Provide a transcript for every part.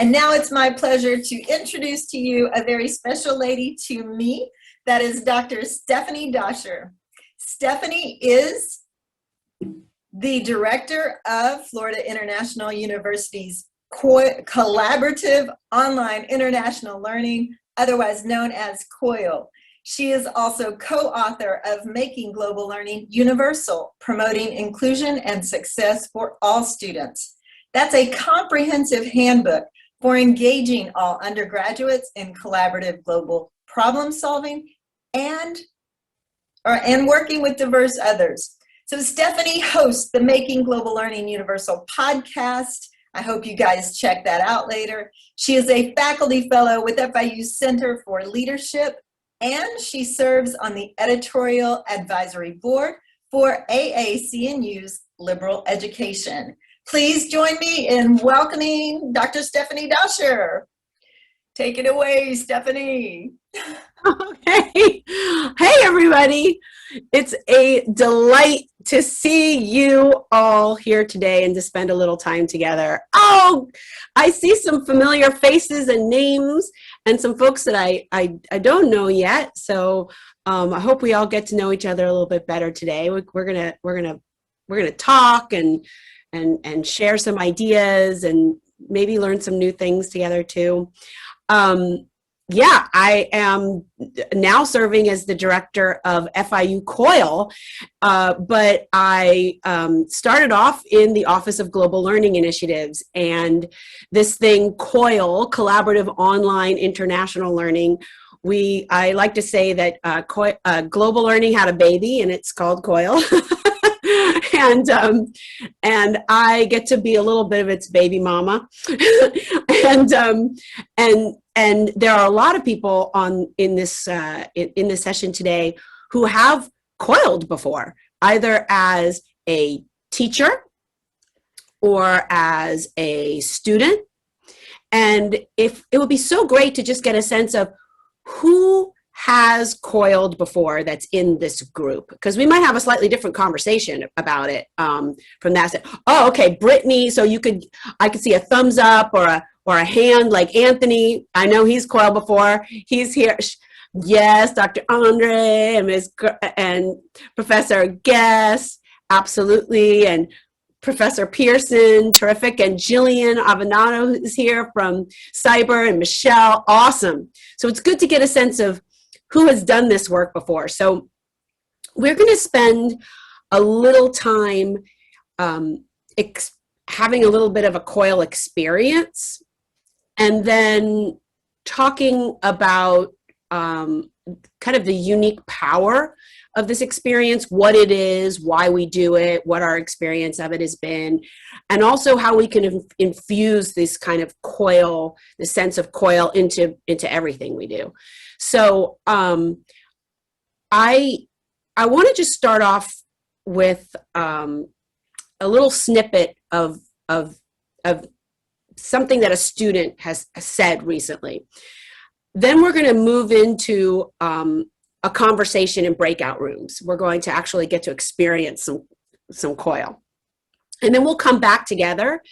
And now it's my pleasure to introduce to you a very special lady to me. That is Dr. Stephanie Doscher. Stephanie is the director of Florida International University's Collaborative Online International Learning, otherwise known as COIL. She is also co-author of Making Global Learning Universal, Promoting Inclusion and Success for All Students. That's a comprehensive handbook for engaging all undergraduates in collaborative global problem solving and working with diverse others. So Stephanie hosts the Making Global Learning Universal podcast. I hope you guys check that out later. She is a faculty fellow with FIU's Center for Leadership, and she serves on the editorial advisory board for AAC&U's Liberal Education. Please join me in welcoming Dr. Stephanie Doscher. Take it away, Stephanie. Okay. Hey, everybody. It's a delight to see you all here today and to spend a little time together. Oh, I see some familiar faces and names and some folks that I don't know yet. So I hope we all get to know each other a little bit better today. We're gonna talk and share some ideas and maybe learn some new things together too. Yeah, I am now serving as the director of FIU COIL, but I started off in the Office of Global Learning Initiatives, and this thing COIL, Collaborative Online International Learning, I like to say that Global Learning had a baby and it's called COIL. And I get to be a little bit of its baby mama, and there are a lot of people in this session today who have COILed before, either as a teacher or as a student, and if it would be so great to just get a sense of who has COILed before that's in this group, because we might have a slightly different conversation about it from that. Oh, okay, Brittany. So I could see a thumbs up or a hand, like Anthony. I know he's COILed before. He's here. Yes, Dr. Andre and Professor Guess, absolutely, and Professor Pearson, terrific, and Jillian Avenado is here from Cyber, and Michelle, awesome. So it's good to get a sense of who has done this work before. So we're going to spend a little time having a little bit of a COIL experience, and then talking about kind of the unique power of this experience, what it is, why we do it, what our experience of it has been, and also how we can infuse this kind of COIL, the sense of COIL into everything we do. So I want to just start off with a little snippet of something that a student has said recently. Then we're going to move into a conversation in breakout rooms. We're going to actually get to experience some COIL. And then we'll come back together,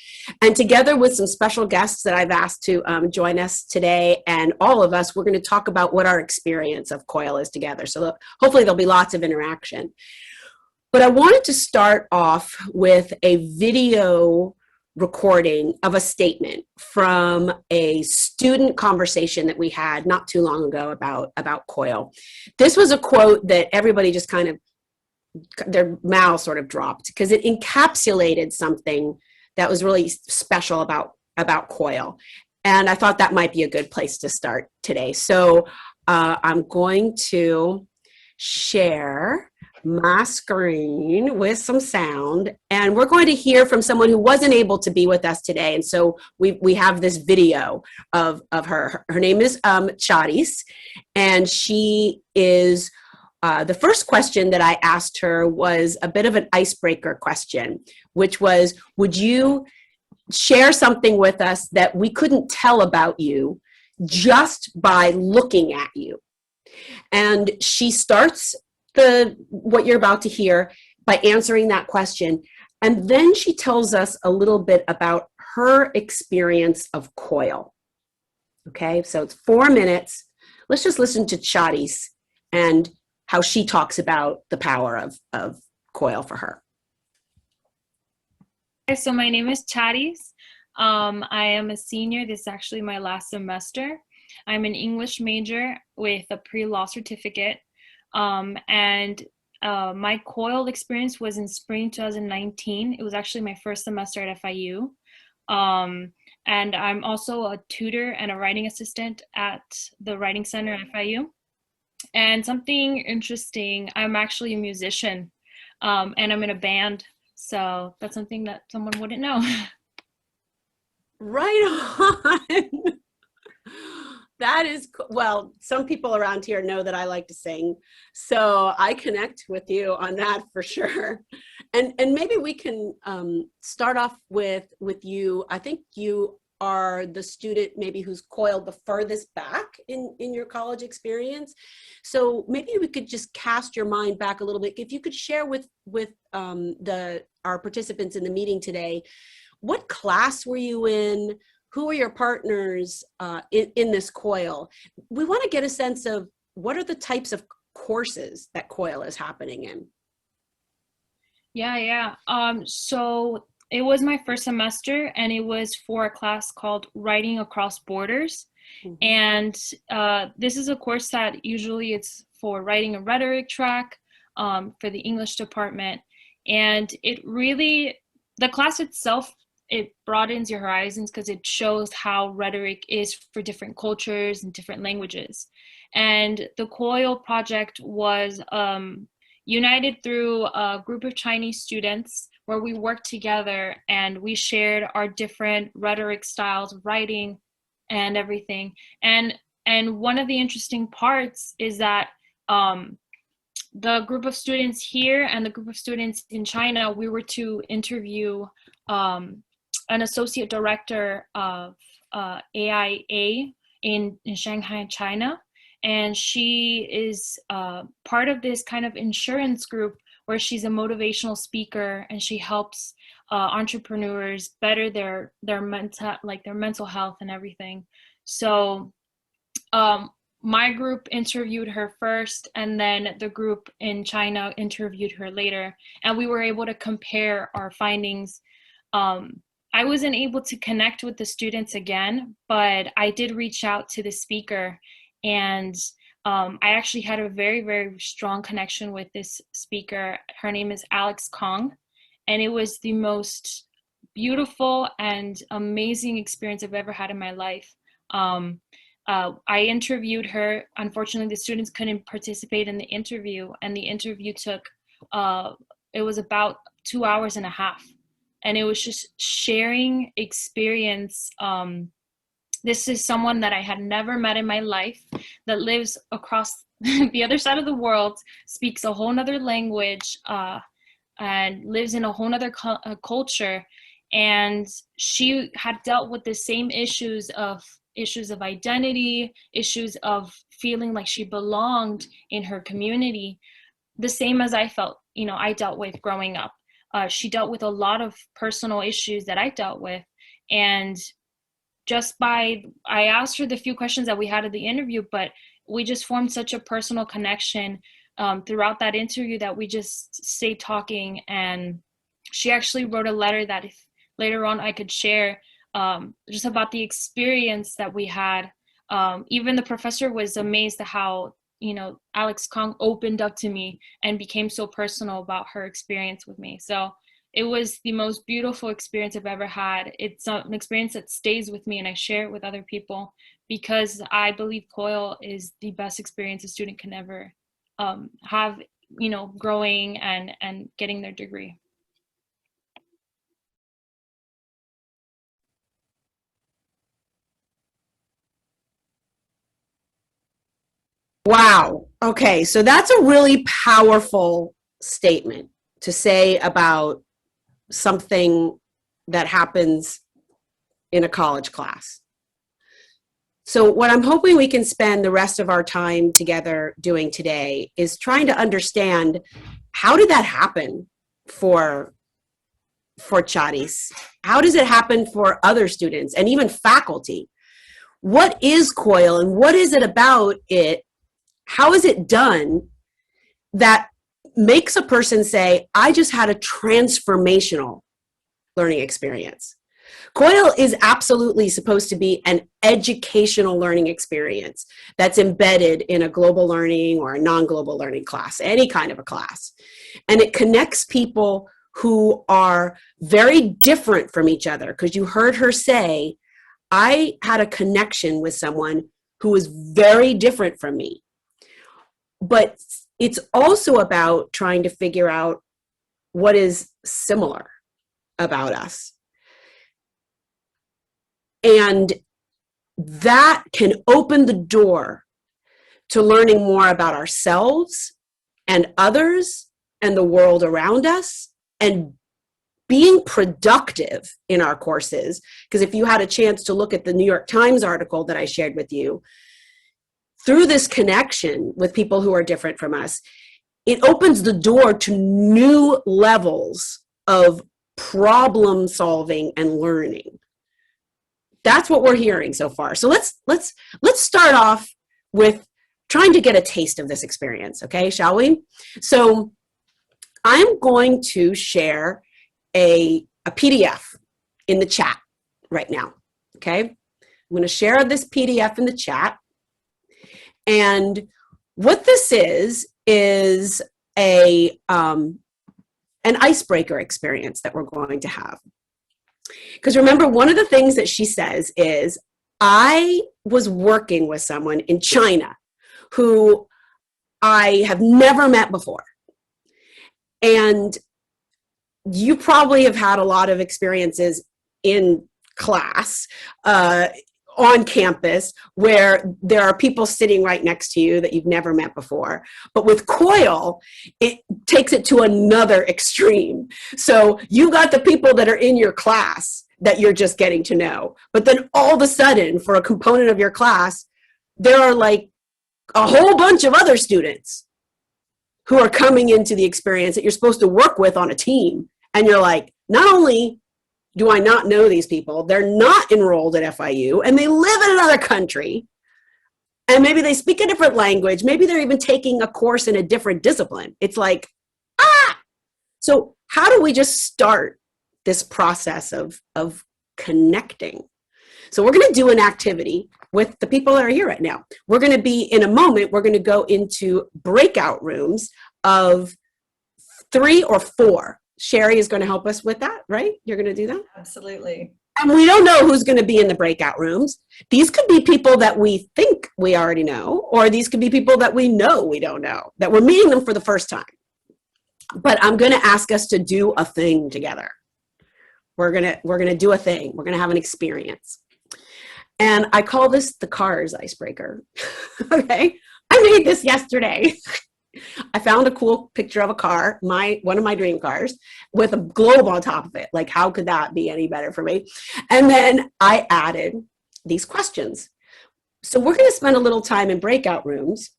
and together with some special guests that I've asked to join us today, and all of us, we're going to talk about what our experience of COIL is together. So hopefully there'll be lots of interaction. But I wanted to start off with a video recording of a statement from a student conversation that we had not too long ago about COIL. This was a quote that everybody just kind of, their mouth sort of dropped, because it encapsulated something that was really special about COIL. And I thought that might be a good place to start today. So I'm going to share my screen with some sound, and we're going to hear from someone who wasn't able to be with us today. And so we have this video of her. Her name is Chadis, and she is the first question that I asked her was a bit of an icebreaker question, which was, would you share something with us that we couldn't tell about you just by looking at you? And she starts what you're about to hear by answering that question. And then she tells us a little bit about her experience of COIL. Okay, so it's 4 minutes. Let's just listen to Chadi's and how she talks about the power of COIL for her. So my name is Chadis. I am a senior. This is actually my last semester. I'm an English major with a pre-law certificate. My COIL experience was in spring 2019. It was actually my first semester at FIU. And I'm also a tutor and a writing assistant at the Writing Center at FIU. And something interesting, I'm actually a musician, and I'm in a band. So that's something that someone wouldn't know. Right on. That is, well, some people around here know that I like to sing, so I connect with you on that for sure. And maybe we can start off with you. I think you are the student maybe who's coiled the furthest back in your college experience. So maybe we could just cast your mind back a little bit. If you could share with our participants in the meeting today, what class were you in? Who are your partners in this COIL? We want to get a sense of what are the types of courses that COIL is happening in. Yeah. So it was my first semester, and it was for a class called Writing Across Borders. Mm-hmm. And this is a course that usually it's for writing a rhetoric track for the English department. And it really, the class itself, it broadens your horizons because it shows how rhetoric is for different cultures and different languages. And the COIL project was united through a group of Chinese students where we worked together and we shared our different rhetoric styles of writing and everything. And one of the interesting parts is that the group of students here and the group of students in China, we were to interview an associate director of AIA in Shanghai, China. And she is part of this kind of insurance group where she's a motivational speaker, and she helps entrepreneurs better their mental health and everything. So my group interviewed her first, and then the group in China interviewed her later, and we were able to compare our findings. I wasn't able to connect with the students again, but I did reach out to the speaker, and I actually had a very, very strong connection with this speaker. Her name is Alex Kong, and it was the most beautiful and amazing experience I've ever had in my life. I interviewed her. Unfortunately, the students couldn't participate in the interview, and the interview took, it was about 2 hours and a half. And it was just sharing experience. This is someone that I had never met in my life, that lives across the other side of the world, speaks a whole nother language, and lives in a whole nother culture. And she had dealt with the same issues of identity, issues of feeling like she belonged in her community, the same as I felt, I dealt with growing up. She dealt with a lot of personal issues that I dealt with. And I asked her the few questions that we had at the interview, but we just formed such a personal connection throughout that interview that we just stayed talking. And she actually wrote a letter that if later on I could share just about the experience that we had. Even the professor was amazed at how Alex Kong opened up to me and became so personal about her experience with me. So it was the most beautiful experience I've ever had. It's an experience that stays with me, and I share it with other people because I believe COIL is the best experience a student can ever have, growing and getting their degree. Wow. Okay. So that's a really powerful statement to say about something that happens in a college class. So what I'm hoping we can spend the rest of our time together doing today is trying to understand, how did that happen for for Charis? How does it happen for other students and even faculty? What is COIL and what is it about it? How is it done that makes a person say, I just had a transformational learning experience? COIL is absolutely supposed to be an educational learning experience that's embedded in a global learning or a non-global learning class, any kind of a class. And it connects people who are very different from each other, because you heard her say, I had a connection with someone who was very different from me. But it's also about trying to figure out what is similar about us. And that can open the door to learning more about ourselves and others and the world around us, and being productive in our courses. Because if you had a chance to look at the New York Times article that I shared with you, through this connection with people who are different from us, it opens the door to new levels of problem solving and learning. That's what we're hearing so far. So let's start off with trying to get a taste of this experience, okay, shall we? So I'm going to share a PDF in the chat right now, okay? I'm going to share this PDF in the chat. And what this is an icebreaker experience that we're going to have. Because remember, one of the things that she says is, I was working with someone in China who I have never met before. And you probably have had a lot of experiences in class, on campus, where there are people sitting right next to you that you've never met before. But with COIL, it takes it to another extreme. So you got the people that are in your class that you're just getting to know. But then all of a sudden, for a component of your class, there are like a whole bunch of other students who are coming into the experience that you're supposed to work with on a team. And you're like, not only do I not know these people, they're not enrolled at FIU, and they live in another country, and maybe they speak a different language, maybe they're even taking a course in a different discipline. It's like, ah! So how do we just start this process of connecting? So we're going to do an activity with the people that are here right now. We're going to be, in a moment, we're going to go into breakout rooms of 3 or 4. Sherry is going to help us with that, right? You're going to do that? Absolutely. And we don't know who's going to be in the breakout rooms. These could be people that we think we already know, or these could be people that we know we don't know, that we're meeting them for the first time. But I'm going to ask us to do a thing together. We're going to do a thing. We're going to have an experience. And I call this the Cars Icebreaker. Okay? I made this yesterday. I found a cool picture of a car, one of my dream cars, with a globe on top of it. Like, how could that be any better for me? And then I added these questions. So we're going to spend a little time in breakout rooms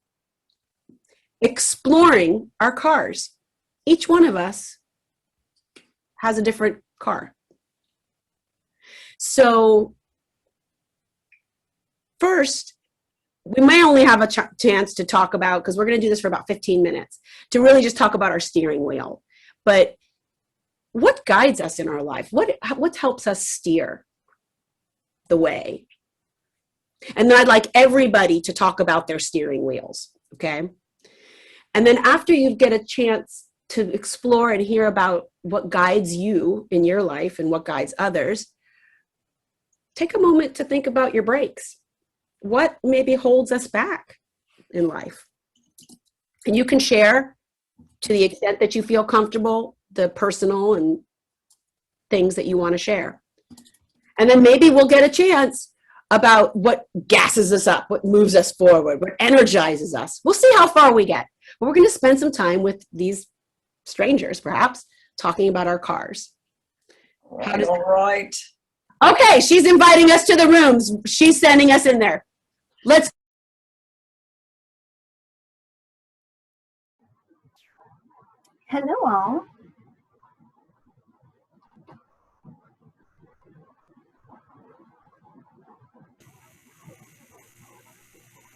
exploring our cars. Each one of us has a different car. So first, we may only have a chance to talk about, because we're going to do this for about 15 minutes, to really just talk about our steering wheel. But what guides us in our life? What helps us steer the way? And then I'd like everybody to talk about their steering wheels, okay? And then after you get a chance to explore and hear about what guides you in your life and what guides others, take a moment to think about your brakes. What maybe holds us back in life? And you can share, to the extent that you feel comfortable, the personal and things that you want to share. And then maybe we'll get a chance about what gasses us up, what moves us forward, what energizes us. We'll see how far we get. But we're going to spend some time with these strangers, perhaps, talking about our cars. All right. Okay, she's inviting us to the rooms. She's sending us in there. Let's. Hello all.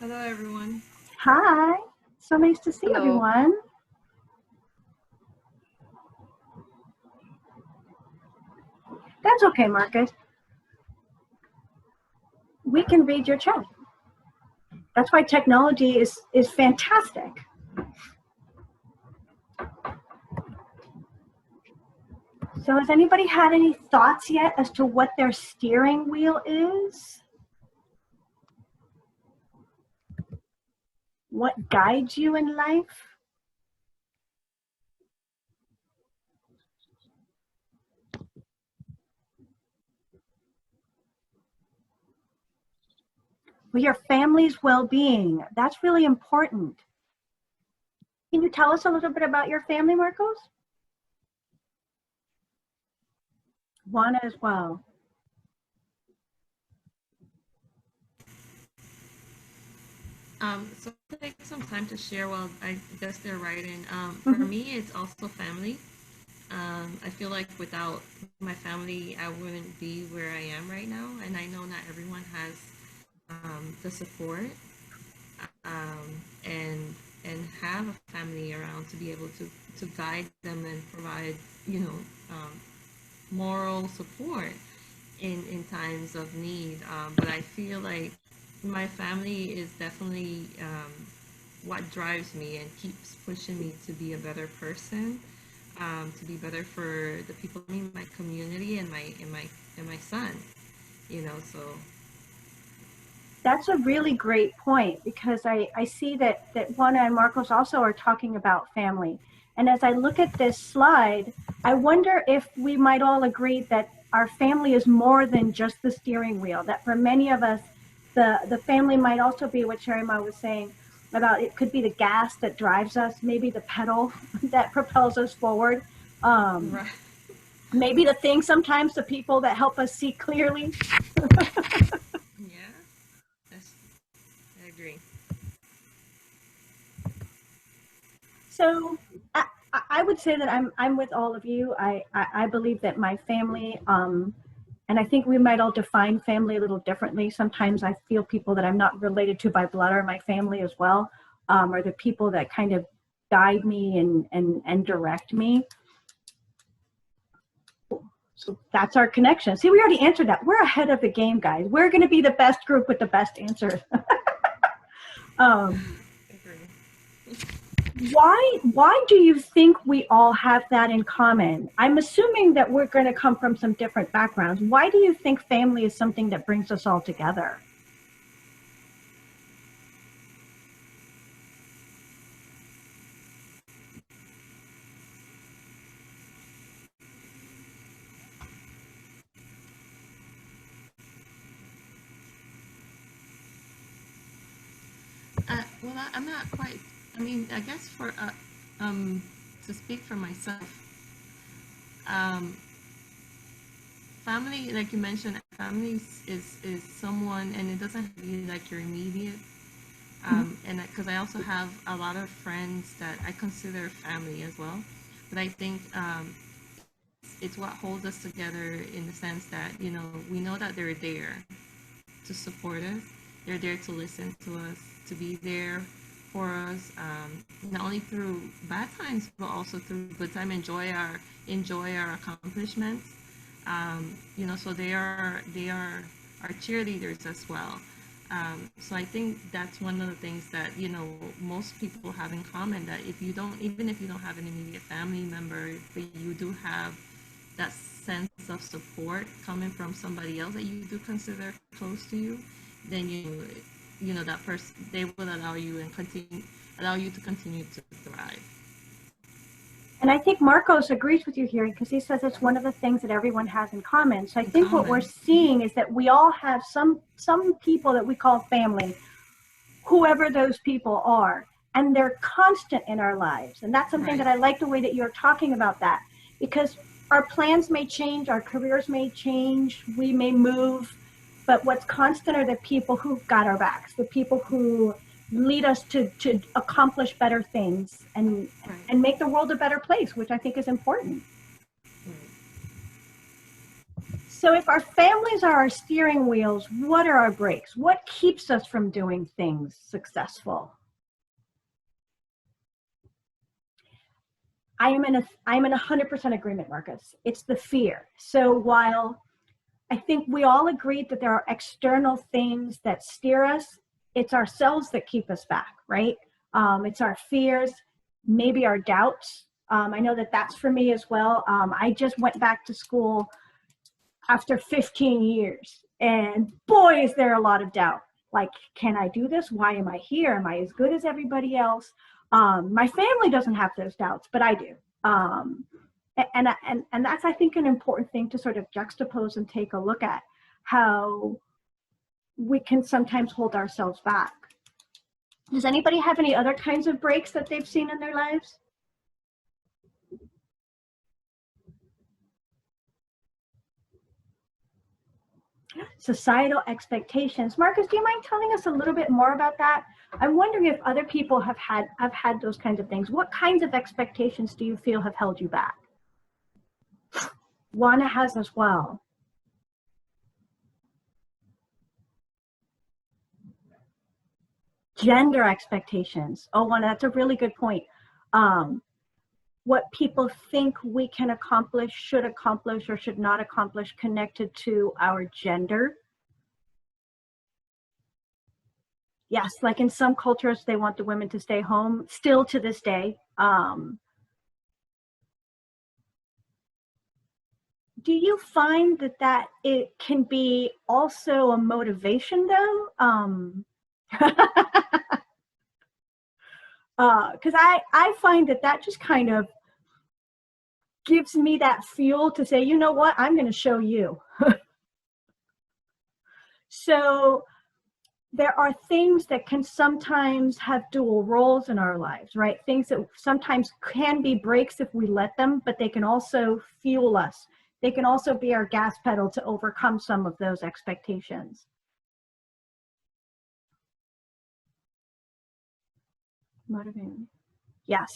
Hello, everyone. Hi, so nice to see Hello. everyone. That's okay, Marcus. We can read your chat. That's why technology is fantastic. So has anybody had any thoughts yet as to what their steering wheel is? What guides you in life? Well, your family's well-being. That's really important. Can you tell us a little bit about your family, Marcos? Juana as well. So I'll take some time to share while I guess they're writing. For me, it's also family. I feel like without my family, I wouldn't be where I am right now. And I know not everyone has the support and have a family around to be able to guide them and provide, moral support in times of need. But I feel like my family is definitely what drives me and keeps pushing me to be a better person, to be better for the people in my community and my son. So That's a really great point, because I see that Juana and Marcos also are talking about family. And as I look at this slide, I wonder if we might all agree that our family is more than just the steering wheel, that for many of us, the family might also be what Sherima was saying about, it could be the gas that drives us, maybe the pedal that propels us forward. right. Maybe the thing sometimes, the people that help us see clearly. Yeah, I agree. So I would say that I'm with all of you. I believe that my family, and I think we might all define family a little differently. Sometimes I feel people that I'm not related to by blood are my family as well, or the people that kind of guide me and direct me. So that's our connection. See, we already answered that. We're ahead of the game, guys. We're going to be the best group with the best answers. Why do you think we all have that in common? I'm assuming that we're going to come from some different backgrounds. Why do you think family is something that brings us all together? Well, I'm not quite. I mean, I guess to speak for myself, family, like you mentioned, family is someone, and it doesn't have to be like your immediate. And because I also have a lot of friends that I consider family as well, but I think it's what holds us together in the sense that we know that they're there to support us. They're there to listen to us, to be there for us, not only through bad times, but also through good time. Enjoy our accomplishments. So they are our cheerleaders as well. So I think that's one of the things that most people have in common. That even if you don't have an immediate family member, but you do have that sense of support coming from somebody else that you do consider close to you, then that person, they will allow you to continue to thrive. And I think Marcos agrees with you here, because he says it's one of the things that everyone has in common. So I think what we're seeing is that we all have some people that we call family, whoever those people are, and they're constant in our lives. And that's something that I like the way that you're talking about that, because our plans may change, our careers may change, we may move, but what's constant are the people who've got our backs, the people who lead us to accomplish better things and make the world a better place, which I think is important. So if our families are our steering wheels, what are our brakes? What keeps us from doing things successful? I'm in 100% agreement, Marcus. It's the fear. So while I think we all agreed that there are external things that steer us, it's ourselves that keep us back, right? It's our fears, maybe our doubts. I know that that's for me as well. I just went back to school after 15 years, and boy, is there a lot of doubt. Like, can I do this? Why am I here? Am I as good as everybody else? My family doesn't have those doubts, but I do. And that's, I think, an important thing to sort of juxtapose and take a look at, how we can sometimes hold ourselves back. Does anybody have any other kinds of breaks that they've seen in their lives? Societal expectations. Marcus, do you mind telling us a little bit more about that? I'm wondering if other people have had those kinds of things. What kinds of expectations do you feel have held you back? Juana has as well. Gender expectations. Oh, Juana, that's a really good point. What people think we can accomplish, should accomplish, or should not accomplish connected to our gender. Yes, like in some cultures, they want the women to stay home, still to this day. Do you find that it can be also a motivation though? Because I find that just kind of gives me that fuel to say, you know what, I'm going to show you. So there are things that can sometimes have dual roles in our lives, right? Things that sometimes can be breaks if we let them, but they can also fuel us. They can also be our gas pedal to overcome some of those expectations. Motivating. Yes.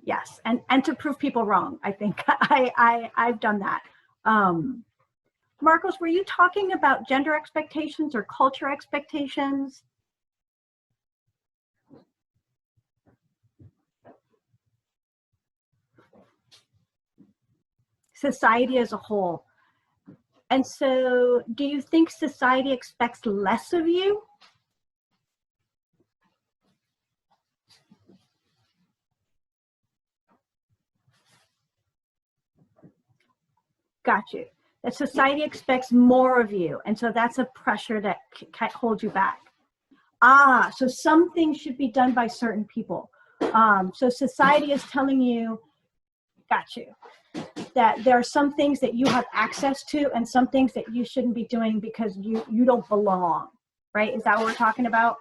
Yes. And to prove people wrong, I think I've done that. Marcos, were you talking about gender expectations or culture expectations? Society as a whole. And so do you think society expects less of you? Got you. That society expects more of you. And so that's a pressure that can hold you back. Ah, so some things should be done by certain people. So society is telling you, got you, that there are some things that you have access to and some things that you shouldn't be doing because you don't belong, right? Is that what we're talking about?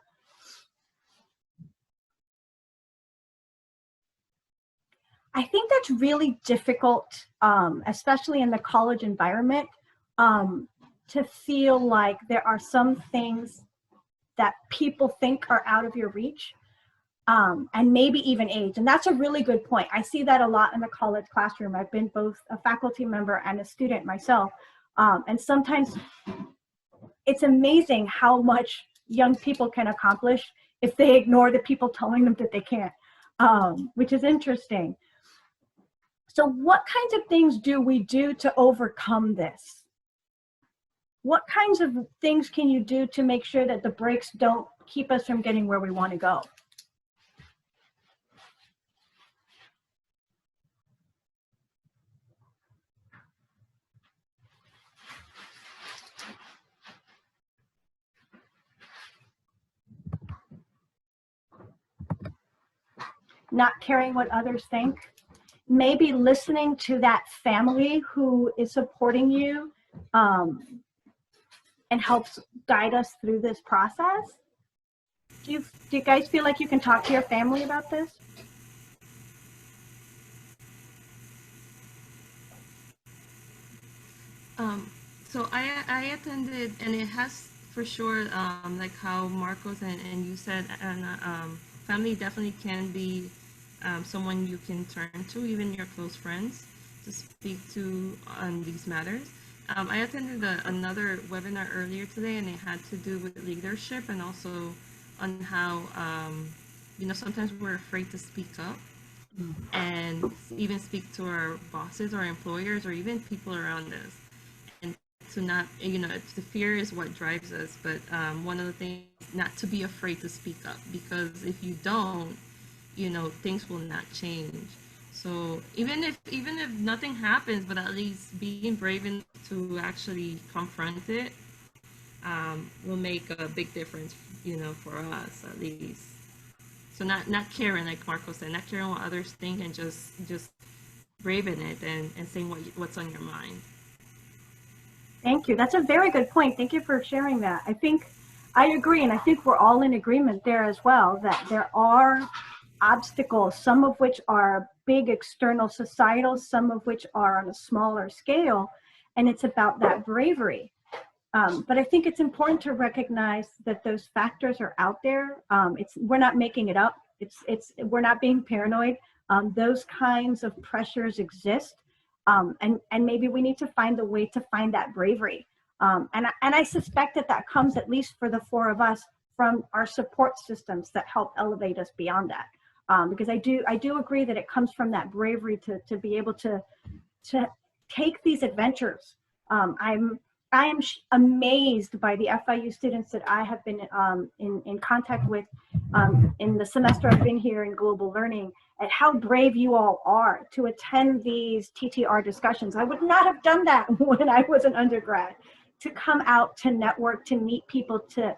I think that's really difficult, especially in the college environment, to feel like there are some things that people think are out of your reach, and maybe even age. And that's a really good point. I see that a lot in the college classroom. I've been both a faculty member and a student myself. And sometimes it's amazing how much young people can accomplish if they ignore the people telling them that they can't, which is interesting. So what kinds of things do we do to overcome this? What kinds of things can you do to make sure that the brakes don't keep us from getting where we want to go? Not caring what others think. Maybe listening to that family who is supporting you and helps guide us through this process. Do you guys feel like you can talk to your family about this? So I attended, and it has for sure, like how Marcos and you said, and family definitely can be someone you can turn to, even your close friends, to speak to on these matters. I attended another webinar earlier today, and it had to do with leadership and also on how, sometimes we're afraid to speak up and even speak to our bosses or employers or even people around us. And to not, the fear is what drives us. But one of the things, not to be afraid to speak up, because if you don't, things will not change. So even if nothing happens, but at least being brave enough to actually confront it will make a big difference, for us at least. So not caring, like Marco said, not caring what others think, and just braving it and saying what's on your mind. Thank you. That's a very good point. Thank you for sharing that. I think I agree, and I think we're all in agreement there as well, that there are obstacles, some of which are big external societal, some of which are on a smaller scale, and it's about that bravery. But I think it's important to recognize that those factors are out there. We're not making it up. We're not being paranoid. Those kinds of pressures exist, and maybe we need to find a way to find that bravery. And I suspect that comes, at least for the four of us, from our support systems that help elevate us beyond that. Because I do agree that it comes from that bravery to be able to take these adventures. I am amazed by the FIU students that I have been in contact with in the semester I've been here in global learning, at how brave you all are to attend these TTR discussions. I would not have done that when I was an undergrad. To come out, to network, to meet people, to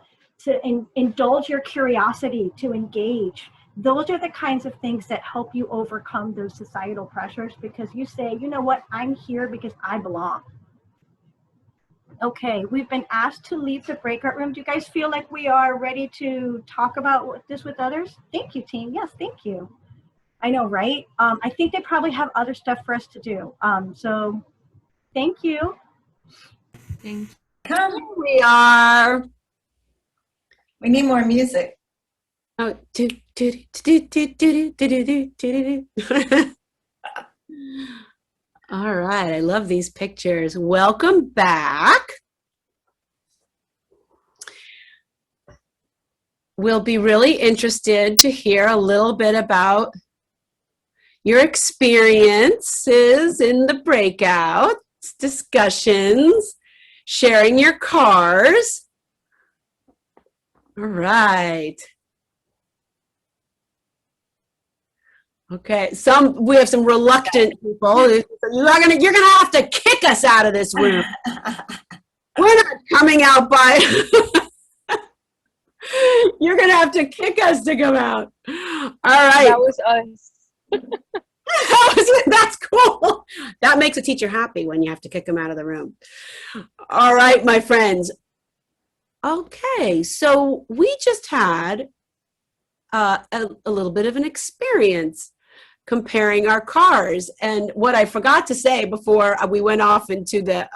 indulge your curiosity, to engage. Those are the kinds of things that help you overcome those societal pressures, because you say, you know what, I'm here because I belong. Okay, we've been asked to leave the breakout room. Do you guys feel like we are ready to talk about this with others? Thank you, team. Yes, thank you. I know, right? I think they probably have other stuff for us to do. So thank you. Thank you. Come, we are. We need more music. Oh, all right, I love these pictures. Welcome back. We'll be really interested to hear a little bit about your experiences in the breakouts, discussions, sharing your cars. All right. Okay, we have some reluctant people. You're gonna have to kick us out of this room. We're not coming out by. You're gonna have to kick us to come out. All right. That was us. That's cool. That makes a teacher happy when you have to kick them out of the room. All right, my friends. Okay, so we just had a little bit of an experience comparing our cars. And what I forgot to say before we went off into the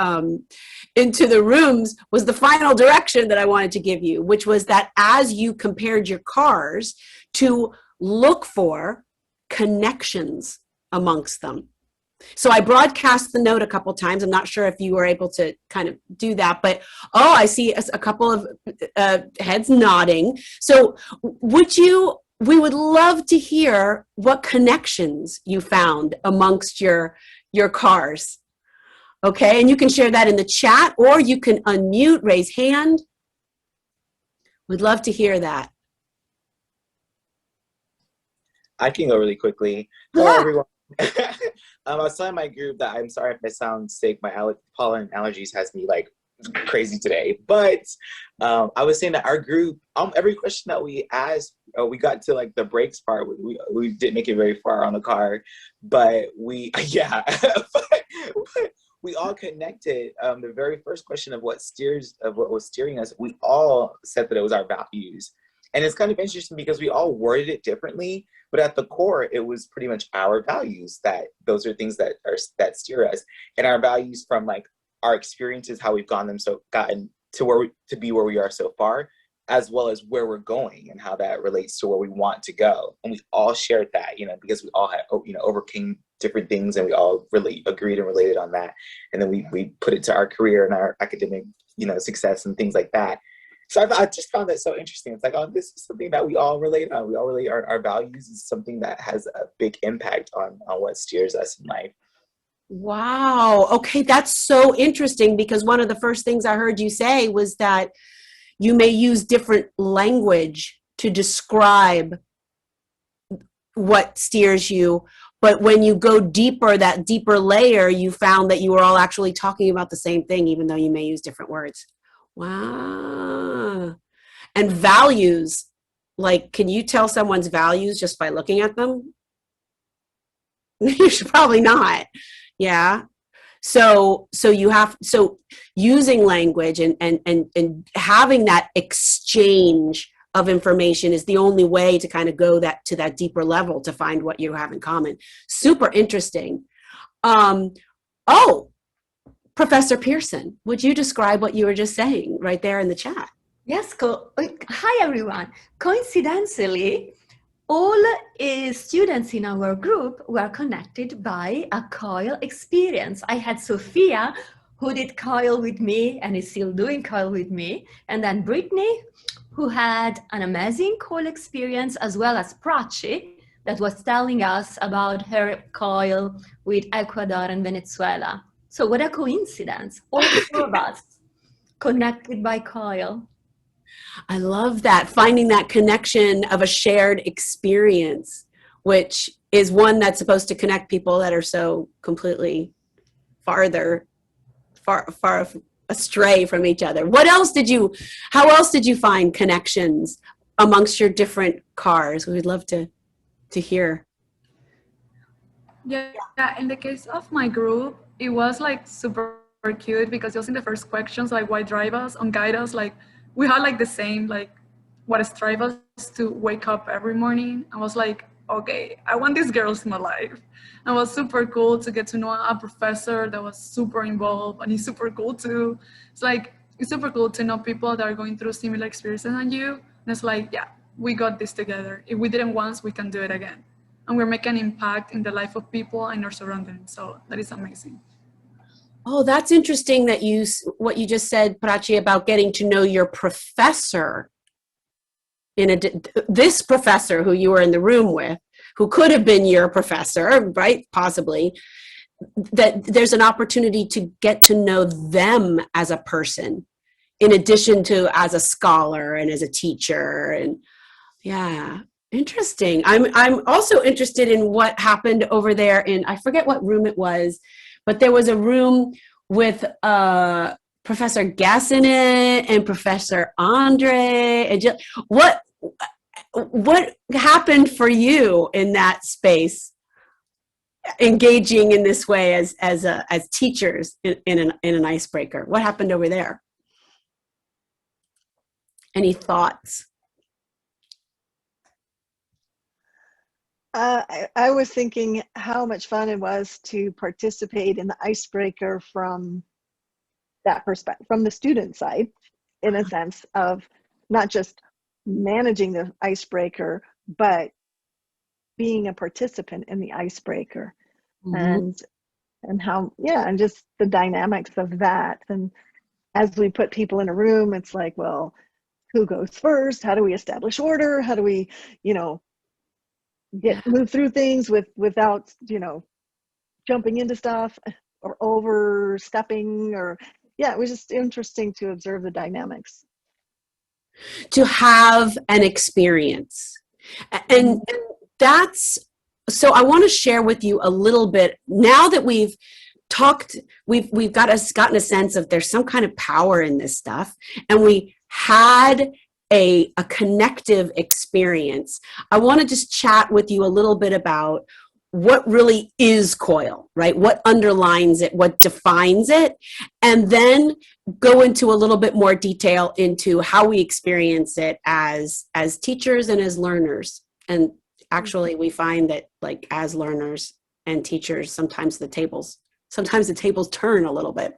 rooms was the final direction that I wanted to give you, which was that as you compared your cars, to look for connections amongst them. So I broadcast the note a couple times. I'm not sure if you were able to kind of do that, but I see a couple of heads nodding. So we would love to hear what connections you found amongst your cars. Okay, and you can share that in the chat, or you can unmute, raise hand. We'd love to hear that. I can go really quickly. Hello, everyone. I was telling my group that I'm sorry if I sound sick. My pollen allergies has me like crazy today. But I was saying that our group, every question that we asked, we got to like the brakes part. We didn't make it very far on the car, but but we all connected. The very first question of what was steering us, we all said that it was our values. And it's kind of interesting because we all worded it differently, but at the core, it was pretty much our values, that those are things that steer us, and our values from like our experiences, how we've gotten to be where we are so far, as well as where we're going and how that relates to where we want to go. And we all shared that, because we all had, overcame different things, and we all really agreed and related on that. And then we put it to our career and our academic, success and things like that. So I just found that so interesting. It's like, oh, this is something that we all relate on. We all relate our values is something that has a big impact on what steers us in life. Wow. Okay, that's so interesting, because one of the first things I heard you say was that you may use different language to describe what steers you, but when you go deeper, that deeper layer, you found that you were all actually talking about the same thing, even though you may use different words. Wow. And values, like, can you tell someone's values just by looking at them? You should probably not. Yeah. So using language and having that exchange of information is the only way to kind of go to that deeper level to find what you have in common. Super interesting. Professor Pearson, would you describe what you were just saying right there in the chat? Yes. Hi, everyone. Coincidentally, all students in our group were connected by a COIL experience. I had Sophia, who did COIL with me and is still doing COIL with me. And then Brittany, who had an amazing COIL experience, as well as Prachi, that was telling us about her COIL with Ecuador and Venezuela. So what a coincidence. All four of us connected by COIL. I love that, finding that connection of a shared experience, which is one that's supposed to connect people that are so completely far astray from each other. How else did you find connections amongst your different cars? We'd love to hear. Yeah, in the case of my group, it was like super cute, because just in the first questions, like why drive us and guide us, like we had like the same, like what drives us to wake up every morning. I was like, okay, I want these girls in my life. And it was super cool to get to know a professor that was super involved, and he's super cool too. It's super cool to know people that are going through similar experiences than you. And it's like, yeah, we got this together. If we did it once, we can do it again. And we're making an impact in the life of people and our surroundings. So that is amazing. Oh, that's interesting that what you just said, Prachi, about getting to know your professor. This professor who you were in the room with, who could have been your professor, right? Possibly. That there's an opportunity to get to know them as a person, in addition to as a scholar and as a teacher. And yeah, interesting. I'm also interested in what happened over there in, I forget what room it was, but there was a room with Professor Guess in it and Professor Andre. And just, what happened for you in that space, engaging in this way as teachers in an icebreaker? What happened over there? Any thoughts? I was thinking how much fun it was to participate in the icebreaker from that perspective, from the student side, in a sense of not just managing the icebreaker, but being a participant in the icebreaker. Mm-hmm. and how, and just the dynamics of that. And as we put people in a room, it's like, well, who goes first? How do we establish order? How do we, move through things without jumping into stuff or overstepping, or it was just interesting to observe the dynamics, to have an experience. And that's, so I want to share with you a little bit, now that we've talked, we've gotten a sense of there's some kind of power in this stuff, and we had a connective experience. I want to just chat with you a little bit about what really is COIL, right? What underlines it, what defines it, and then go into a little bit more detail into how we experience it as teachers and as learners. And actually, we find that, like, as learners and teachers, sometimes the tables turn a little bit.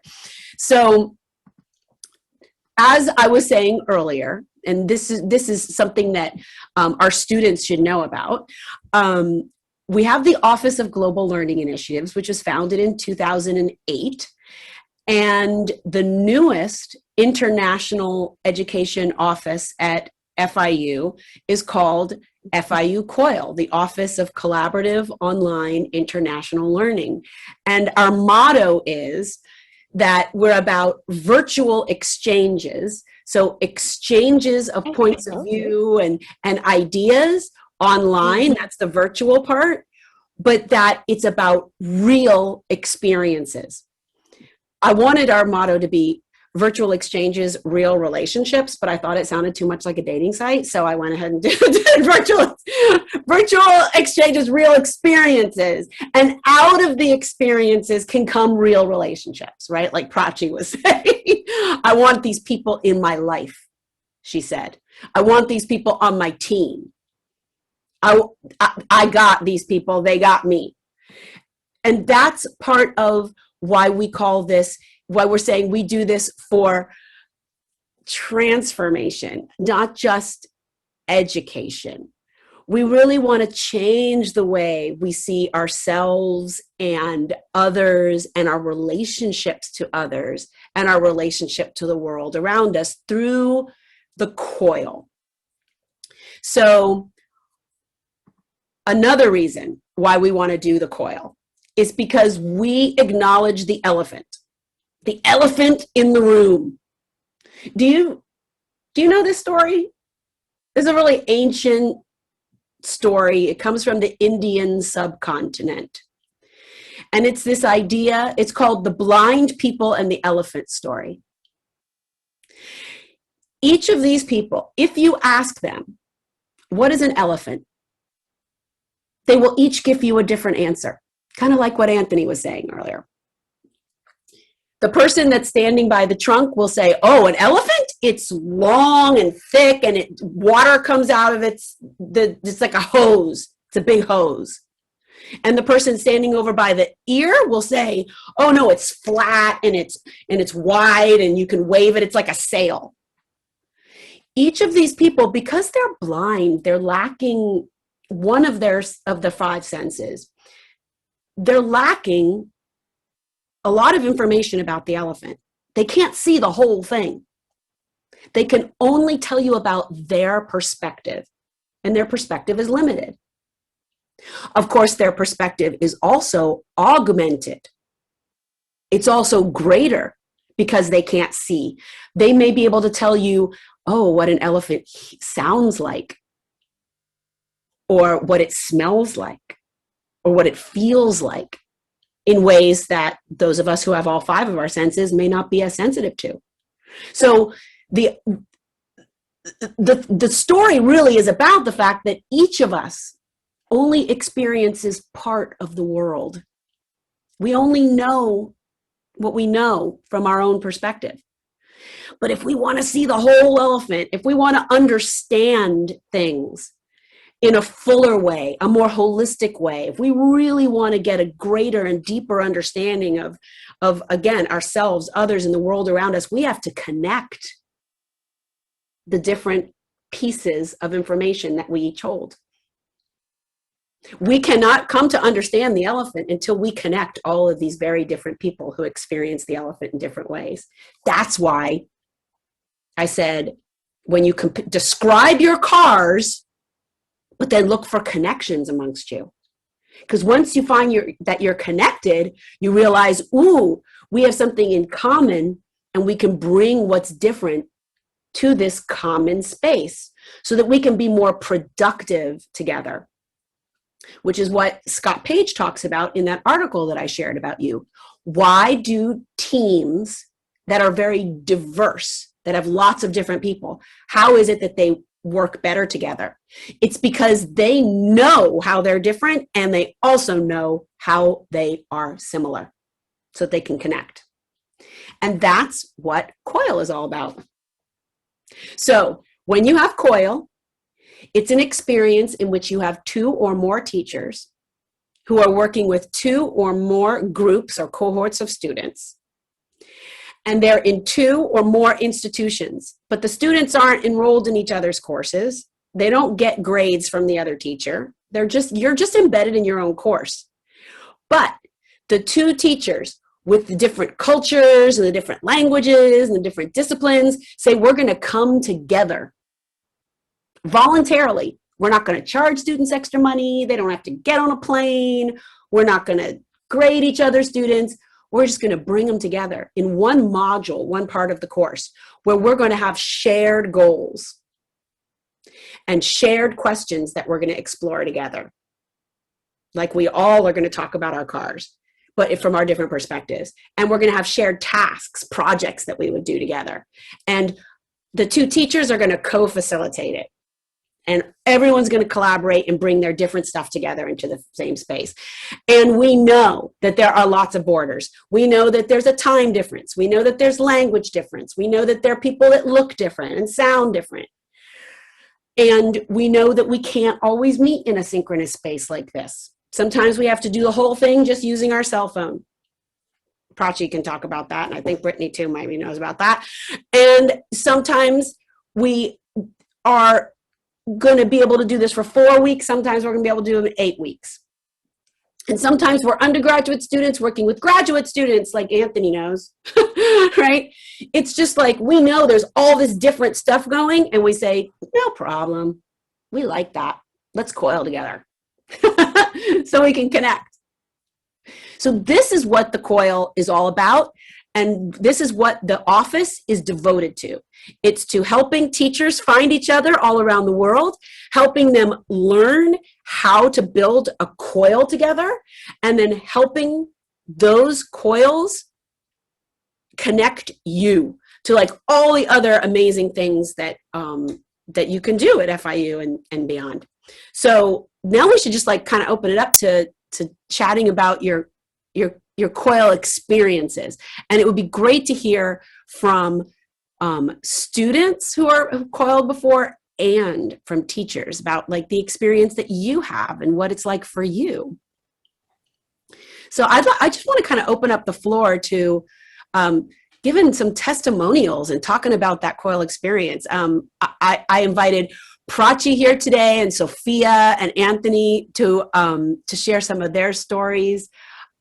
So as I was saying earlier, and this is something that our students should know about. We have the Office of Global Learning Initiatives, which was founded in 2008. And the newest international education office at FIU is called FIU COIL, the Office of Collaborative Online International Learning. And our motto is that we're about virtual exchanges. So exchanges of points of view and ideas online, that's the virtual part, but that it's about real experiences. I wanted our motto to be virtual exchanges, real relationships, but I thought it sounded too much like a dating site, so I went ahead and did virtual exchanges, real experiences. And out of the experiences can come real relationships, right? Like Prachi was saying. I want these people in my life, she said. I want these people on my team. I got these people, they got me. And that's part of why we call this, why we're saying we do this for transformation, not just education. We really want to change the way we see ourselves and others and our relationships to others and our relationship to the world around us through the COIL. So another reason why we want to do the COIL is because we acknowledge the elephant in the room. Do you know this story? It's a really ancient story. It comes from the Indian subcontinent. And it's this idea, it's called the blind people and the elephant story. Each of these people, if you ask them, what is an elephant? They will each give you a different answer. Kind of like what Anthony was saying earlier. The person that's standing by the trunk will say, oh, an elephant? It's long and thick and water comes out of it. It's like a hose. It's a big hose. And the person standing over by the ear will say, oh no, it's flat and it's wide and you can wave it. It's like a sail. Each of these people, because they're blind, they're lacking one of the five senses. They're lacking a lot of information about the elephant. They can't see the whole thing. They can only tell you about their perspective, and their perspective is limited. Of course, their perspective is also augmented. It's also greater because they can't see. They may be able to tell you, oh, what an elephant sounds like, or what it smells like, or what it feels like, in ways that those of us who have all five of our senses may not be as sensitive to. So the story really is about the fact that each of us only experiences part of the world. We only know what we know from our own perspective. But if we want to see the whole elephant, if we want to understand things in a fuller way, a more holistic way, if we really want to get a greater and deeper understanding of again, ourselves, others, and the world around us, we have to connect the different pieces of information that we each hold. We cannot come to understand the elephant until we connect all of these very different people who experience the elephant in different ways. That's why I said, when you describe your cars, but then look for connections amongst you. Because once you find that you're connected, you realize, ooh, we have something in common, and we can bring what's different to this common space so that we can be more productive together, which is what Scott Page talks about in that article that I shared about you. Why do teams that are very diverse, that have lots of different people, how is it that they work better together? It's because they know how they're different, and they also know how they are similar, so they can connect. And that's what COIL is all about. So when you have COIL, it's an experience in which you have two or more teachers who are working with two or more groups or cohorts of students. and they're in 2 or more institutions, but the students aren't enrolled in each other's courses. They don't get grades from the other teacher. You're just embedded in your own course. But the 2 teachers with the different cultures and the different languages and the different disciplines say, we're going to come together voluntarily. We're not going to charge students extra money. They don't have to get on a plane. We're not going to grade each other's students. We're just going to bring them together in one module, one part of the course, where we're going to have shared goals and shared questions that we're going to explore together. Like we all are going to talk about our cars, but from our different perspectives. And we're going to have shared tasks, projects that we would do together. And the 2 teachers are going to co-facilitate it. And everyone's going to collaborate and bring their different stuff together into the same space. And we know that there are lots of borders. We know that there's a time difference. We know that there's language difference. We know that there are people that look different and sound different. And we know that we can't always meet in a synchronous space like this. Sometimes we have to do the whole thing just using our cell phone. Prachi can talk about that, and I think Brittany too maybe knows about that. And sometimes we are going to be able to do this for 4 weeks. Sometimes we're going to be able to do it in 8 weeks. And sometimes we're undergraduate students working with graduate students, like Anthony knows, right? It's just like we know there's all this different stuff going, and we say, no problem. We like that. Let's COIL together so we can connect. So this is what the COIL is all about. And this is what the office is devoted to. It's to helping teachers find each other all around the world, helping them learn how to build a COIL together, and then helping those COILs connect you to like all the other amazing things that that you can do at FIU and beyond. So now we should just like kind of open it up to chatting about your COIL experiences. And it would be great to hear from students who have COILed before and from teachers about like the experience that you have and what it's like for you. So I just want to kind of open up the floor to giving some testimonials and talking about that COIL experience. I invited Prachi here today and Sophia and Anthony to share some of their stories.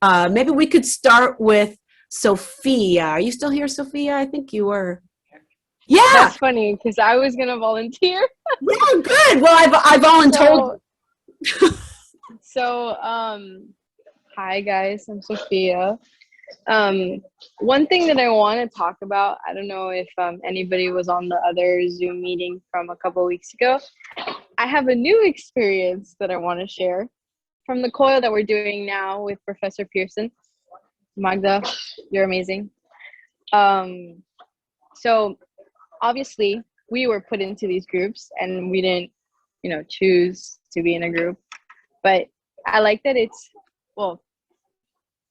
Maybe we could start with Sophia. Are you still here, Sophia? I think you were. Yeah. That's funny because I was gonna volunteer. Yeah, good. Well, I volunteered. So, hi guys, I'm Sophia. One thing that I want to talk about, I don't know if anybody was on the other Zoom meeting from a couple weeks ago. I have a new experience that I want to share from the COIL that we're doing now with Professor Pearson. Magda, you're amazing. So obviously we were put into these groups and we didn't, choose to be in a group, but I like that well,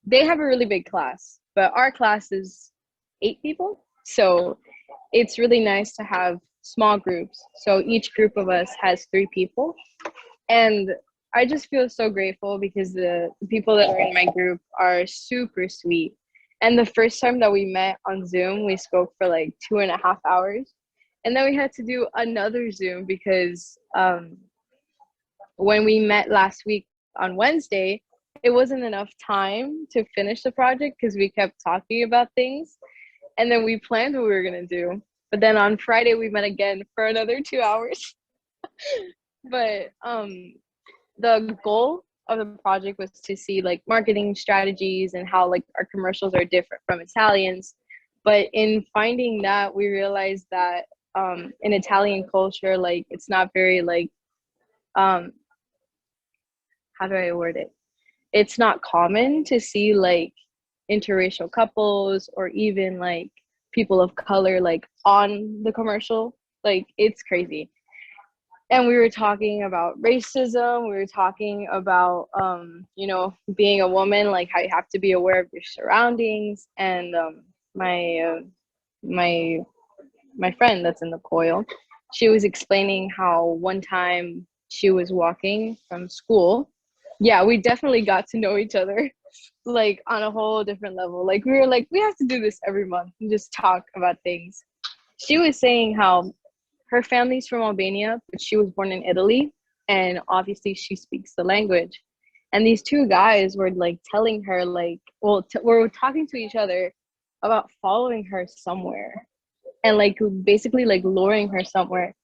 they have a really big class, but our class is 8 people. So it's really nice to have small groups. So each group of us has 3 people. And I just feel so grateful because the people that are in my group are super sweet. And the first time that we met on Zoom, we spoke for like 2.5 hours. And then we had to do another Zoom because when we met last week on Wednesday, it wasn't enough time to finish the project because we kept talking about things. And then we planned what we were going to do. But then on Friday, we met again for another 2 hours. But the goal of the project was to see like marketing strategies and how like our commercials are different from Italians. But in finding that, we realized that in Italian culture, like it's not very like, how do I word it? It's not common to see like interracial couples or even like people of color like on the commercial. Like it's crazy. And we were talking about racism. We were talking about, being a woman, like how you have to be aware of your surroundings. And my friend that's in the COIL, she was explaining how one time she was walking from school. Yeah, we definitely got to know each other. like on a whole different level. Like we were like, we have to do this every month and just talk about things. She was saying how her family's from Albania, but she was born in Italy, and obviously she speaks the language. And these two guys were like telling her like, well, we're talking to each other about following her somewhere, and like basically like luring her somewhere.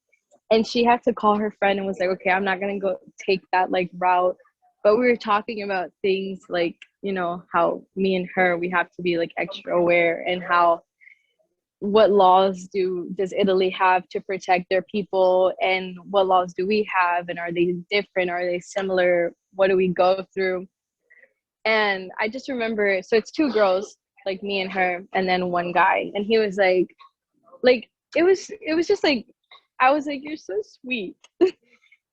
And she had to call her friend and was like, okay, I'm not gonna go take that like route. But we were talking about things like, you know, how me and her, we have to be like extra aware, and how what laws does Italy have to protect their people, and what laws do we have, and are they different, are they similar, what do we go through? And I just remember, so it's two girls, like me and her, and then one guy, and he was like it was just like, I was like, you're so sweet.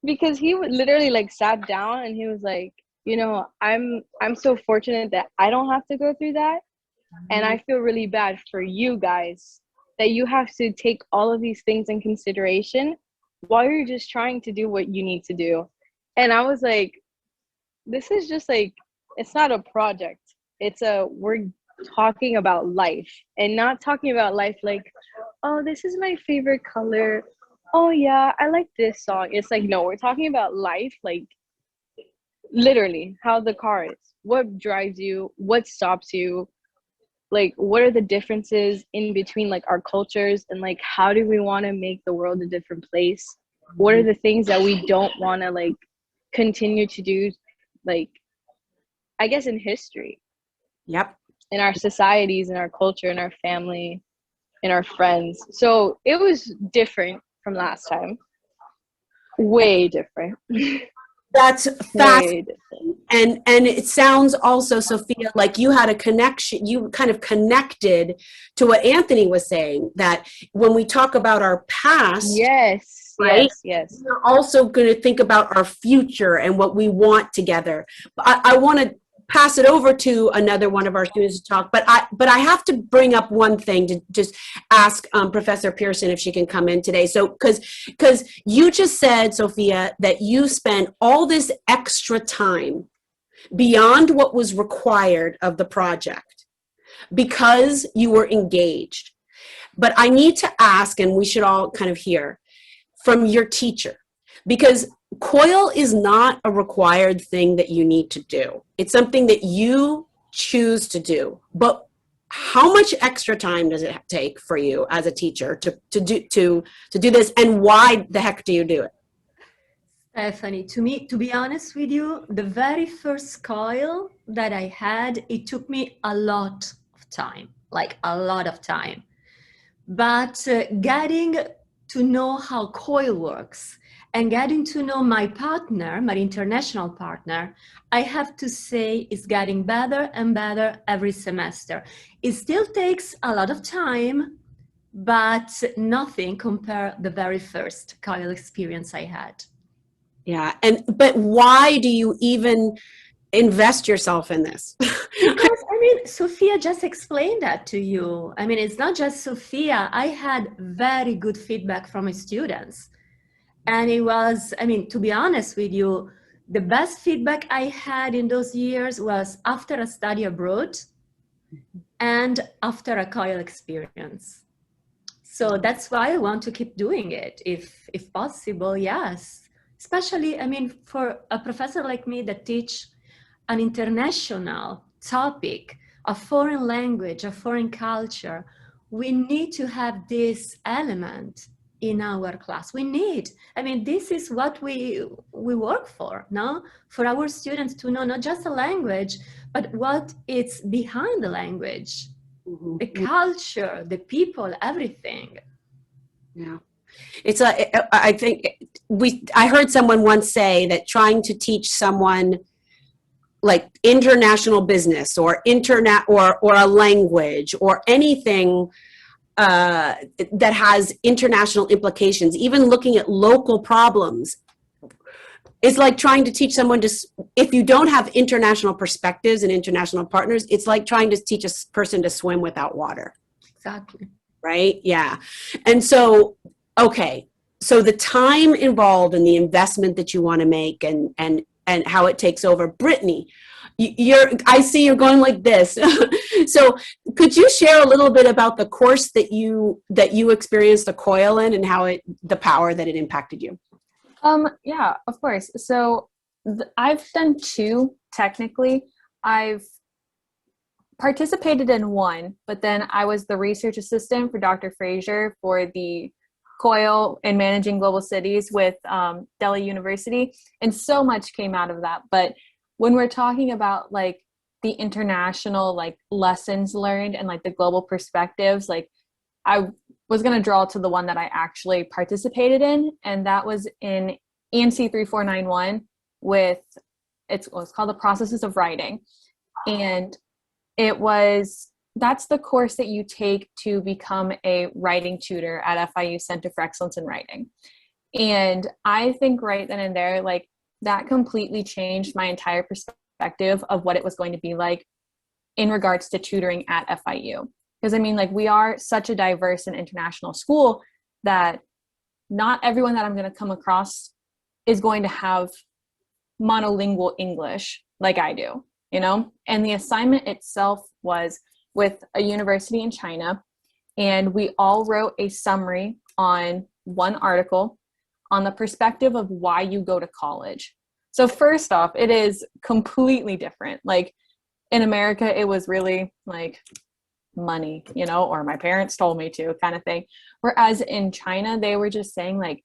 Because he would literally like sat down and he was like, you know, I'm so fortunate that I don't have to go through that. And I feel really bad for you guys that you have to take all of these things in consideration while you're just trying to do what you need to do. And I was like, this is just like, it's not a project. We're talking about life, and not talking about life like, oh, this is my favorite color. Oh yeah, I like this song. It's like, no, we're talking about life, like literally how the car is, what drives you, what stops you, like what are the differences in between like our cultures, and like how do we want to make the world a different place? What are the things that we don't want to like continue to do, like I guess in history? Yep. In our societies, in our culture, in our family, in our friends. So it was different from last time. Way different. That's Way fascinating. And it sounds also, Sophia, like you had a connection, you kind of connected to what Anthony was saying, that when we talk about our past, yes, right? yes. We're also going to think about our future and what we want together. I want to pass it over to another one of our students to talk, but I have to bring up one thing to just ask Professor Pearson if she can come in today. So because you just said, Sophia, that you spent all this extra time beyond what was required of the project because you were engaged. But I need to ask, and we should all kind of hear from your teacher, because COIL is not a required thing that you need to do. It's something that you choose to do. But how much extra time does it take for you as a teacher to do this, and why the heck do you do it? Stephanie, to be honest with you, the very first COIL that I had, it took me a lot of time, like a lot of time. But getting to know how COIL works and getting to know my partner, my international partner, I have to say is getting better and better every semester. It still takes a lot of time, but nothing compared the very first COIL experience I had. Yeah, but why do you even invest yourself in this? Because, I mean, Sophia just explained that to you. I mean, it's not just Sophia. I had very good feedback from my students. And it was, I mean, to be honest with you, the best feedback I had in those years was after a study abroad and after a COIL experience. So that's why I want to keep doing it, if possible, yes. Especially, I mean, for a professor like me that teach an international topic, a foreign language, a foreign culture, we need to have this element in our class. We need, I mean, this is what we work for, no? For our students to know not just the language, but what is behind the language, the culture, the people, everything. Yeah. It's I think I heard someone once say that trying to teach someone like international business or internet or a language or anything that has international implications, even looking at local problems, it's like trying to teach someone if you don't have international perspectives and international partners, it's like trying to teach a person to swim without water. Exactly. Right? Yeah. And so, okay. So the time involved and the investment that you want to make and how it takes over. Brittany, I see you're going like this. So could you share a little bit about the course that you experienced the COIL in and how the power that it impacted you? Yeah, of course. So I've done two technically. I've participated in one, but then I was the research assistant for Dr. Fraser for the COIL and Managing Global Cities with Delhi University, and so much came out of that. But when we're talking about like the international like lessons learned and like the global perspectives, like I was going to draw to the one that I actually participated in, and that was in ENC 3491 with it's called the Processes of Writing, and that's the course that you take to become a writing tutor at FIU Center for Excellence in Writing. And I think right then and there, like that completely changed my entire perspective of what it was going to be like in regards to tutoring at FIU. Because I mean, like we are such a diverse and international school that not everyone that I'm going to come across is going to have monolingual English like I do, you know? And the assignment itself was with a university in China, and we all wrote a summary on one article on the perspective of why you go to college. So first off, it is completely different. Like in America, it was really like money, you know, or my parents told me to kind of thing. Whereas in China, they were just saying like,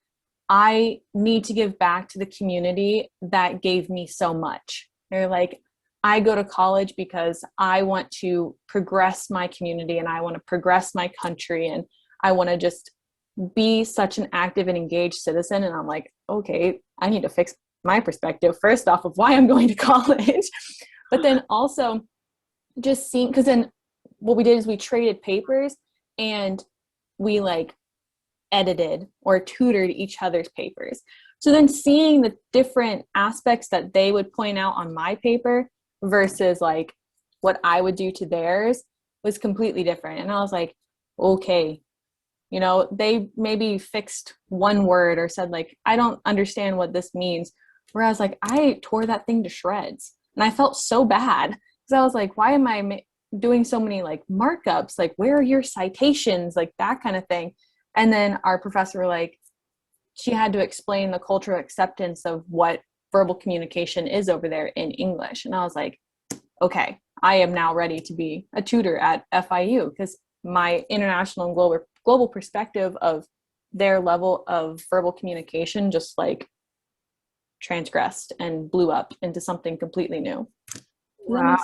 I need to give back to the community that gave me so much. They're like, I go to college because I want to progress my community and I want to progress my country and I want to just be such an active and engaged citizen. And I'm like, okay, I need to fix my perspective first off of why I'm going to college. But then also just seeing, because then what we did is we traded papers and we like edited or tutored each other's papers. So then seeing the different aspects that they would point out on my paper versus like what I would do to theirs was completely different. And I was like, okay, you know, they maybe fixed one word or said like, I don't understand what this means. Whereas like I tore that thing to shreds and I felt so bad because I was like, why am I doing so many like markups? Like, where are your citations? Like that kind of thing. And then our professor, like, she had to explain the cultural acceptance of what verbal communication is over there in English. And I was like, okay, I am now ready to be a tutor at FIU because my international and global perspective of their level of verbal communication just like transgressed and blew up into something completely new. Wow.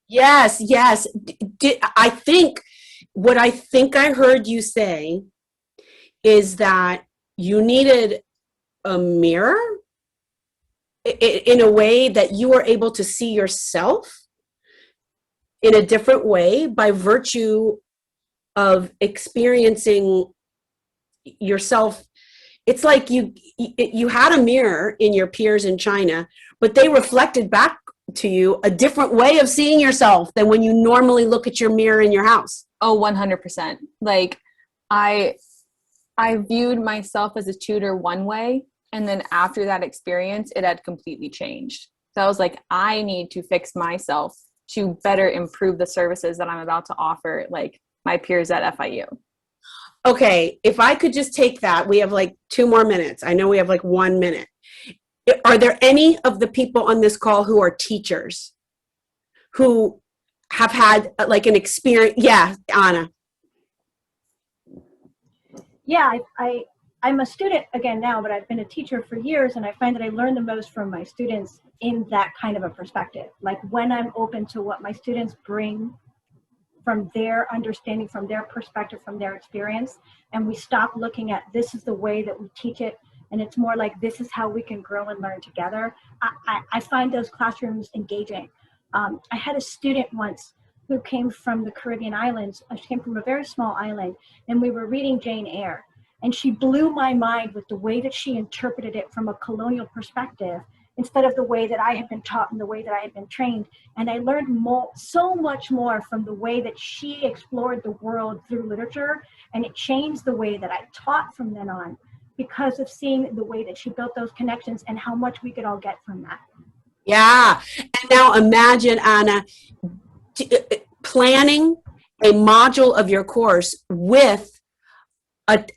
Yes. I think what I think I heard you say is that you needed a mirror in a way that you were able to see yourself in a different way by virtue of experiencing yourself. It's like you had a mirror in your peers in China, but they reflected back to you a different way of seeing yourself than when you normally look at your mirror in your house. Oh, 100%. Like I viewed myself as a tutor one way, and then after that experience, it had completely changed. So I was like, I need to fix myself to better improve the services that I'm about to offer, like my peers at FIU. Okay, if I could just take that, we have like 2 more minutes. I know we have like 1 minute. Are there any of the people on this call who are teachers who have had like an experience? Yeah, Anna. Yeah, I'm a student again now, but I've been a teacher for years, and I find that I learn the most from my students in that kind of a perspective. Like when I'm open to what my students bring from their understanding, from their perspective, from their experience, and we stop looking at this is the way that we teach it, and it's more like this is how we can grow and learn together. I find those classrooms engaging. I had a student once who came from the Caribbean islands. She came from a very small island, and we were reading Jane Eyre. And she blew my mind with the way that she interpreted it from a colonial perspective instead of the way that I had been taught and the way that I had been trained. And I learned so much more from the way that she explored the world through literature. And it changed the way that I taught from then on because of seeing the way that she built those connections and how much we could all get from that. Yeah. And now imagine, Anna, planning a module of your course with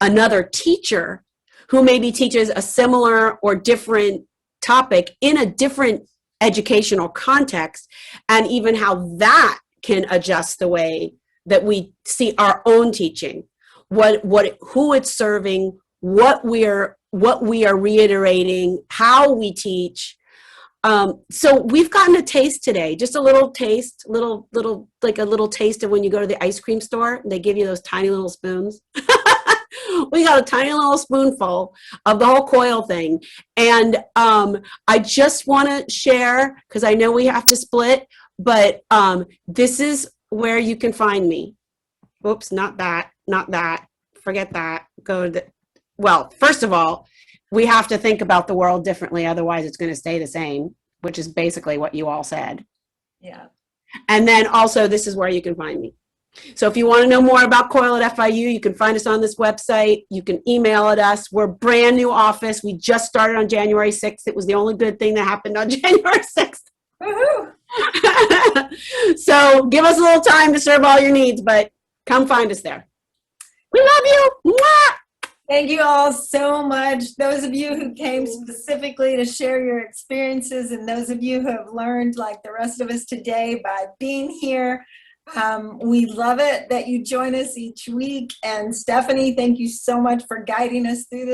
another teacher who maybe teaches a similar or different topic in a different educational context, and even how that can adjust the way that we see our own teaching, who it's serving, what we are reiterating, how we teach. So we've gotten a taste today, just a little taste, like a little taste of when you go to the ice cream store and they give you those tiny little spoons. We got a tiny little spoonful of the whole COIL thing. And I just want to share, because I know we have to split, but this is where you can find me. Oops, not that. Forget that. Well, first of all, we have to think about the world differently. Otherwise, it's going to stay the same, which is basically what you all said. Yeah. And then also, this is where you can find me. So if you want to know more about COIL at FIU, you can find us on this website. You can email at us. We're a brand new office. We just started on January 6th. It was the only good thing that happened on January 6th. Woohoo! So give us a little time to serve all your needs, but come find us there. We love you. Mwah! Thank you all so much. Those of you who came specifically to share your experiences, and those of you who have learned like the rest of us today by being here. We love it that you join us each week. And Stephanie, thank you so much for guiding us through this.